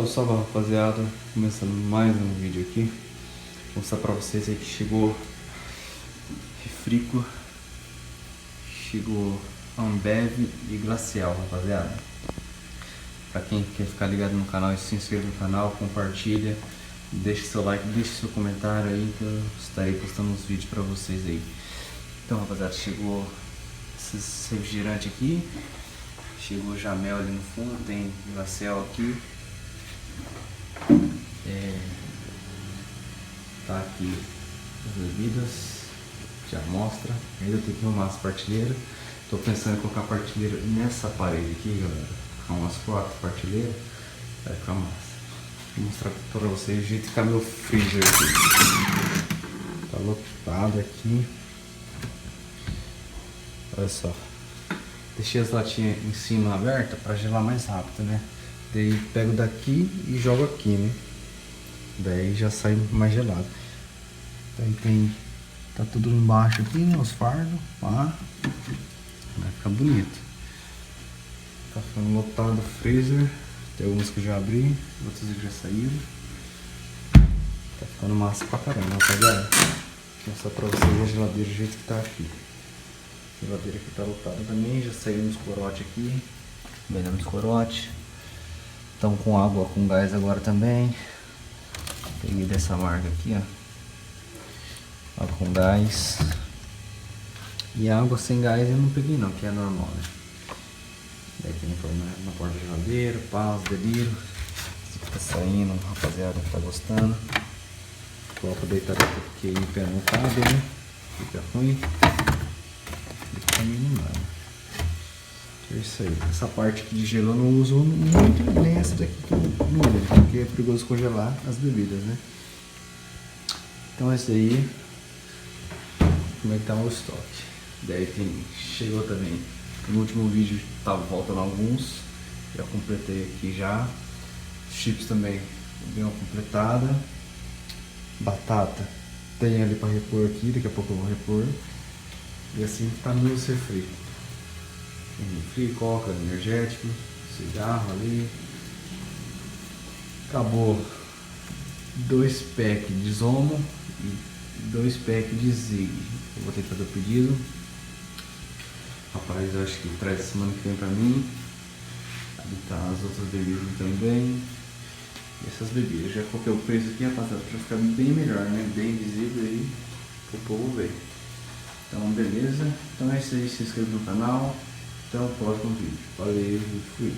salve rapaziada, começando mais um vídeo aqui. Vou mostrar pra vocês aí que chegou refrico, chegou Ambev e Glacial, rapaziada. Pra quem quer ficar ligado no canal, se inscreva no canal, compartilha, deixe seu like, deixe seu comentário aí que eu estarei postando uns vídeos pra vocês aí. Então rapaziada, chegou esses refrigerantes aqui, chegou Jamel ali no fundo, tem Glacial aqui. Tá aqui as bebidas, já mostra. Ainda tem que arrumar as partilheiras. Tô pensando em colocar a partilheira nessa parede aqui, galera. Colocar umas 4 partilheiras, vai ficar massa. Vou mostrar pra vocês o jeito que tá meu freezer aqui. Tá lotado aqui. Olha só. Deixei as latinhas em cima abertas para gelar mais rápido, né? Daí pego daqui e jogo aqui, né? Daí já sai mais gelado. Daí tem... Tá tudo embaixo aqui, né? Os fardos. Pá. Vai ficar bonito. Tá ficando lotado o freezer. Tem alguns que eu já abri, outros que já saíram. Tá ficando massa pra caramba, rapaziada. Vou mostrar pra vocês a geladeira do jeito que tá aqui. A geladeira aqui tá lotada também. Já saiu uns corote aqui. Vendendo os corote. Estão com água com gás agora também. Peguei dessa marca aqui, ó. Água com gás. E água sem gás eu não peguei não, que é normal, né? Daí tem na porta da geladeira, pá, os delírios. Esse que tá saindo, rapaziada, tá gostando. Coloco deitado aqui porque aí o pé não cabe, né? Fica ruim. E também não dá, né? É isso aí. Essa parte aqui de gelo eu não uso muito, nem essa daqui que eu não uso, porque é perigoso congelar as bebidas, né? Então esse aí, como é que tá o estoque? Daí tem, chegou também, no último vídeo tava faltando alguns, já completei aqui já. Chips também, dei uma completada. Batata, tem ali para repor aqui, daqui a pouco eu vou repor. E assim tá no meu refri. Refri, coca, energético, cigarro ali. Acabou 2 packs de Zomo e 2 packs de Zig. Eu vou ter que fazer o pedido. Rapaz, eu acho que traz semana que vem pra mim. Ali tá as outras bebidas também. E essas bebidas, já coloquei o preço aqui, rapaziada, pra ficar bem melhor, né? Bem visível aí pro povo ver. Então beleza, então é isso aí, se inscreva no canal. Até o próximo vídeo. Valeu e fui!